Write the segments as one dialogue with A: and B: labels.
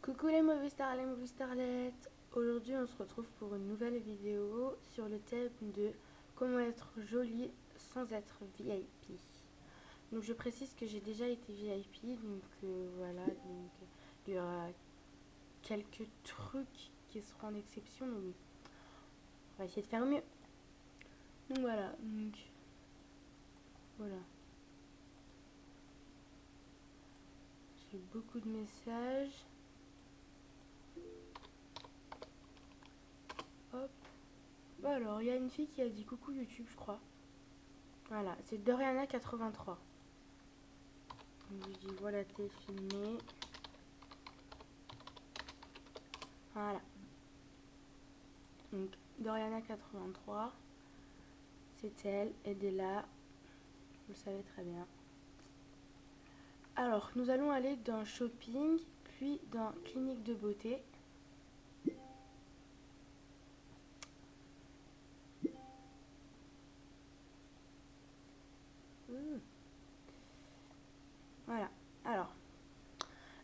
A: Coucou les mauvais starlettes. Aujourd'hui on se retrouve pour une nouvelle vidéo sur le thème de comment être jolie sans être VIP. Donc je précise que j'ai déjà été VIP, donc voilà, donc il y aura quelques trucs qui seront en exception, donc on va essayer de faire mieux. Donc voilà. J'ai beaucoup de messages. Hop. Alors, il y a une fille qui a dit coucou YouTube, je crois. Voilà, c'est Doriana83. Je lui dis voilà, t'es filmé. Voilà. Donc, Doriana83, c'est elle, elle est là. Vous le savez très bien. Alors, nous allons aller dans shopping, puis dans clinique de beauté. Voilà. Alors,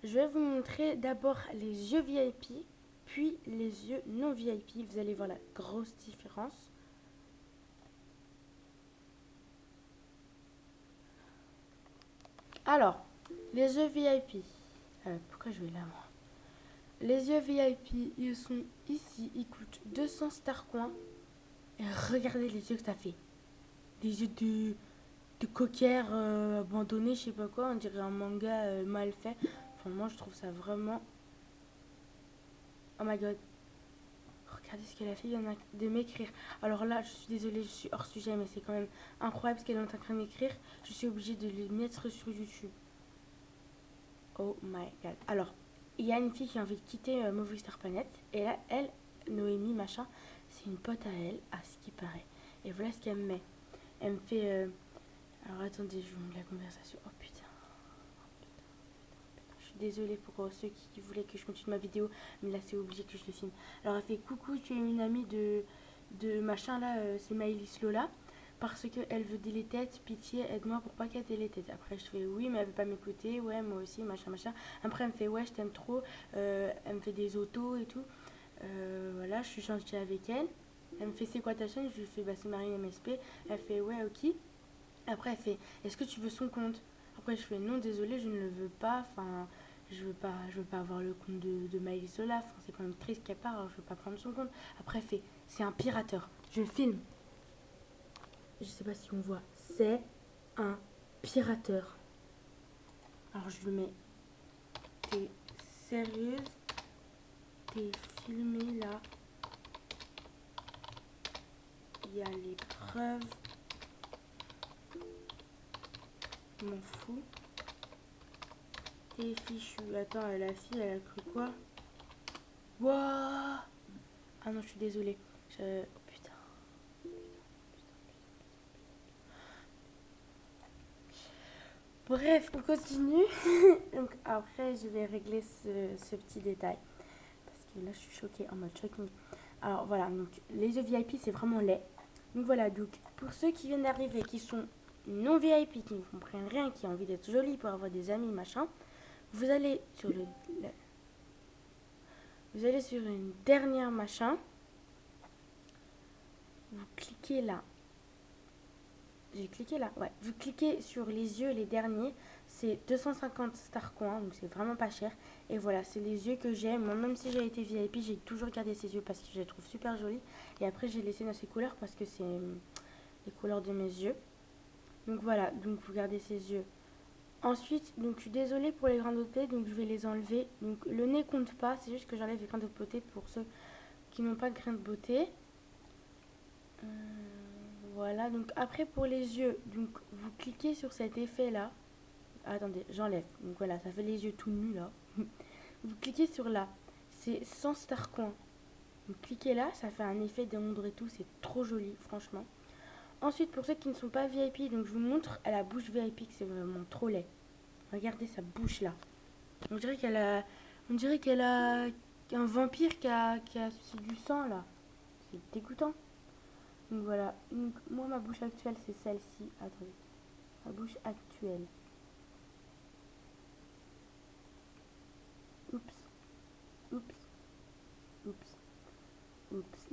A: je vais vous montrer d'abord les yeux VIP, puis les yeux non VIP. Vous allez voir la grosse différence. Alors, les yeux VIP. Pourquoi je vais là, moi? Les yeux VIP, ils sont ici. Ils coûtent 200 star coins. Et regardez les yeux que ça fait. Des yeux de cocker abandonné, je sais pas quoi. On dirait un manga mal fait. Enfin, moi, je trouve ça vraiment... Oh my god. Regardez ce qu'elle a fait, il y en a de m'écrire. Alors là, je suis désolée, je suis hors sujet, mais c'est quand même incroyable ce qu'elle est en train de m'écrire. Je suis obligée de le mettre sur YouTube. Oh my god. Alors, il y a une fille qui a envie de quitter Movie Star Planet. Et là, elle, Noémie, machin, c'est une pote à elle, à ce qui paraît. Et voilà ce qu'elle me met. Elle me fait... alors attendez, je vous montre la conversation. Oh putain. Je suis désolée pour ceux qui voulaient que je continue ma vidéo. Mais là, c'est obligé que je le filme. Alors elle fait coucou, tu es une amie de machin là, c'est Maëlys Lola. Parce qu'elle veut des têtes, pitié, aide-moi pour pas qu'elle ait les têtes. Après, je fais oui, mais elle veut pas m'écouter. Ouais, moi aussi, machin, machin. Après, elle me fait ouais, je t'aime trop. Elle me fait des autos et tout. Voilà, je suis gentille avec elle. Elle me fait c'est quoi ta chaîne? Je lui fais bah c'est Marine MSP. Elle fait ouais, ok. Après, elle fait est-ce que tu veux son compte? Après, je fais non, désolé, je ne le veux pas. Enfin, je veux pas avoir le compte de Maëlys Sola. Enfin, c'est quand même triste qu'elle part. Alors, je veux pas prendre son compte. Après, elle fait c'est un pirateur. Je le filme. Je sais pas si on voit. C'est un pirateur. Alors, je lui mets t'es sérieuse? T'es filmé là? Il y a les preuves. Je m'en fous. T'es fichu. Attends, la fille, elle a cru quoi? Wouah! Ah non, je suis désolée. Oh putain. Bref, on continue. Donc après, je vais régler ce petit détail. Parce que là, je suis choquée en mode shocking. Alors voilà, donc les yeux VIP, c'est vraiment laid. Donc voilà, donc pour ceux qui viennent d'arriver, qui sont non VIP, qui ne comprennent rien, qui ont envie d'être jolis pour avoir des amis, machin, vous allez sur vous allez sur une dernière machin. Vous cliquez là. J'ai cliqué là, ouais. Vous cliquez sur les yeux, les derniers. C'est 250 star coins, donc c'est vraiment pas cher. Et voilà, c'est les yeux que j'aime. Moi, même si j'ai été VIP, j'ai toujours gardé ces yeux parce que je les trouve super jolis. Et après, j'ai laissé dans ces couleurs parce que c'est les couleurs de mes yeux. Donc voilà, donc vous gardez ces yeux. Ensuite, donc je suis désolée pour les grains de beauté, donc je vais les enlever. Donc le nez compte pas, c'est juste que j'enlève les grains de beauté pour ceux qui n'ont pas de grains de beauté. Voilà, donc après pour les yeux, donc vous cliquez sur cet effet là. Attendez, j'enlève. Donc voilà, ça fait les yeux tout nus là. Vous cliquez sur là, c'est sans star coin. Vous cliquez là, ça fait un effet d'ombre et tout, c'est trop joli, franchement. Ensuite, pour ceux qui ne sont pas VIP, donc je vous montre à la bouche VIP que c'est vraiment trop laid. Regardez sa bouche là. On dirait qu'elle a un vampire qui a sucé du sang là. C'est dégoûtant. Donc voilà. Donc, moi, ma bouche actuelle, c'est celle-ci. Attendez. Ma bouche actuelle. Oups.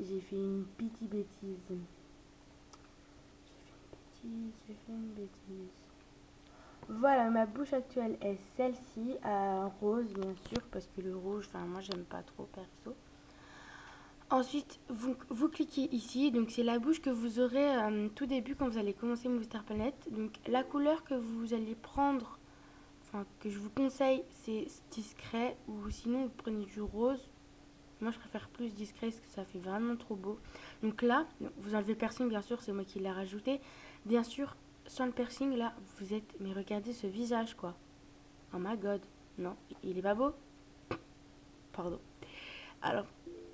A: j'ai fait une petite bêtise. J'ai fait une bêtise. Voilà, ma bouche actuelle est celle-ci, rose bien sûr, parce que le rouge, enfin moi j'aime pas trop perso. Ensuite, vous cliquez ici, donc c'est la bouche que vous aurez tout début quand vous allez commencer Monster Planet. Donc la couleur que vous allez prendre, enfin que je vous conseille, c'est discret, ou sinon vous prenez du rose. Moi je préfère plus discret parce que ça fait vraiment trop beau. Donc là, vous enlevez le piercing bien sûr, c'est moi qui l'ai rajouté. Bien sûr, sans le piercing là, vous êtes, mais regardez ce visage quoi. Oh my god, non, il est pas beau? Pardon. Alors,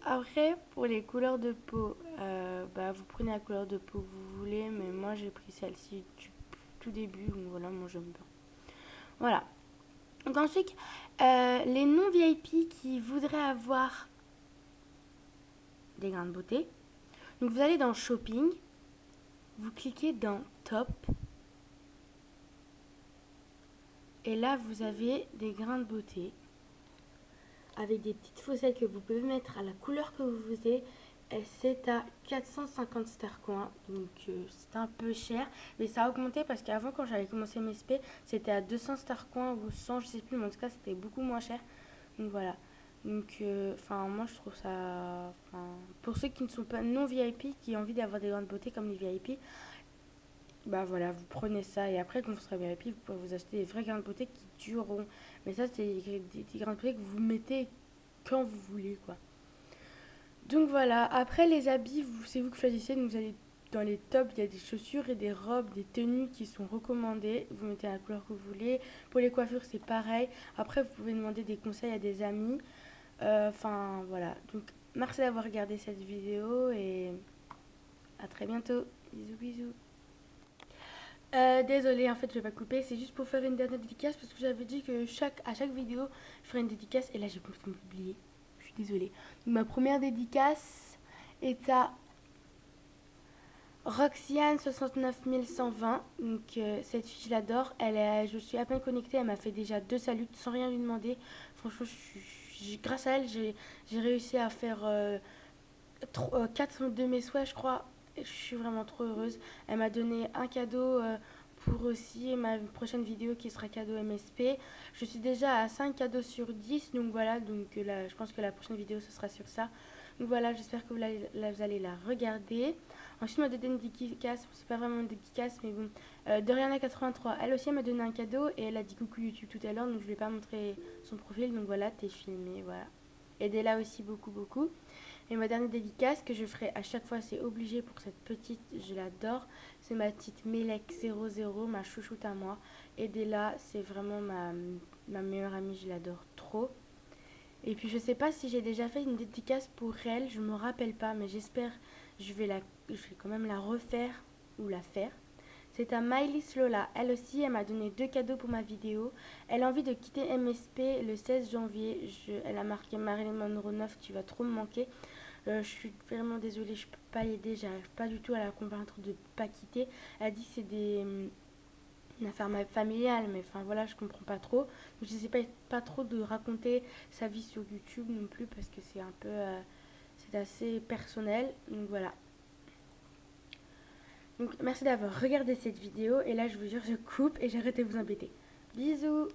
A: après, pour les couleurs de peau, vous prenez la couleur de peau que vous voulez, mais moi j'ai pris celle-ci du tout début, donc voilà, moi j'aime bien. Voilà. Donc ensuite, les non-VIP qui voudraient avoir des grains de beauté, donc vous allez dans Shopping, vous cliquez dans Top, et là vous avez des grains de beauté avec des petites faussettes que vous pouvez mettre à la couleur que vous voulez. C'est à 450 star coins, donc c'est un peu cher, mais ça a augmenté parce qu'avant quand j'avais commencé mes SP, c'était à 200 star coins ou 100, je sais plus, mais en tout cas c'était beaucoup moins cher. Donc voilà. Donc moi je trouve ça, pour ceux qui ne sont pas non VIP, qui ont envie d'avoir des grandes beautés comme les VIP, bah voilà, vous prenez ça et après quand vous serez VIP, vous pouvez vous acheter des vrais grains de beauté qui dureront. Mais ça c'est des grains de beauté que vous mettez quand vous voulez quoi. Donc voilà, après les habits, c'est vous que choisissez. Donc vous allez dans les tops, il y a des chaussures et des robes, des tenues qui sont recommandées. Vous mettez la couleur que vous voulez. Pour les coiffures, c'est pareil. Après, vous pouvez demander des conseils à des amis. Voilà. Donc merci d'avoir regardé cette vidéo et à très bientôt. Bisous, bisous. Désolée, en fait, je vais pas couper. C'est juste pour faire une dernière dédicace parce que j'avais dit que à chaque vidéo, je ferais une dédicace et là, j'ai complètement oublié. Je suis désolée. Donc, ma première dédicace est à Roxane 69120. Donc cette fille, je l'adore. Je suis à peine connectée. Elle m'a fait déjà 2 saluts sans rien lui demander. Franchement, grâce à elle, j'ai réussi à faire 4 de mes souhaits, je crois. Je suis vraiment trop heureuse. Elle m'a donné un cadeau pour aussi ma prochaine vidéo qui sera cadeau MSP. Je suis déjà à 5 cadeaux sur 10. Donc voilà, là, je pense que la prochaine vidéo, ce sera sur ça. Donc voilà, j'espère que vous allez la regarder. Ensuite, elle m'a donné une dédicace. C'est pas vraiment une dédicace, mais bon. Doriana83, elle aussi, elle m'a donné un cadeau et elle a dit coucou YouTube tout à l'heure. Donc je vais pas montrer son profil. Donc voilà, t'es filmé. Voilà. Aidez-la aussi beaucoup, beaucoup. Et ma dernière dédicace que je ferai à chaque fois, c'est obligé pour cette petite, je l'adore. C'est ma petite Melek00, ma chouchoute à moi. Aidez-la, c'est vraiment ma meilleure amie, je l'adore trop. Et puis je sais pas si j'ai déjà fait une dédicace pour elle, je me rappelle pas, mais j'espère, je vais quand même la refaire ou la faire. C'est à Miley Lola. Elle aussi, elle m'a donné 2 cadeaux pour ma vidéo. Elle a envie de quitter MSP le 16 janvier. Elle a marqué Marilyn Monroe 9, tu vas trop me manquer. Je suis vraiment désolée, je peux pas l'aider, j'arrive pas du tout à la convaincre de pas quitter. Elle a dit que c'est une affaire familiale, mais enfin voilà, je comprends pas trop. Donc, je sais pas trop de raconter sa vie sur YouTube non plus parce que c'est un peu, c'est assez personnel. Donc voilà. Donc merci d'avoir regardé cette vidéo et là je vous jure je coupe et j'arrête de vous embêter. Bisous.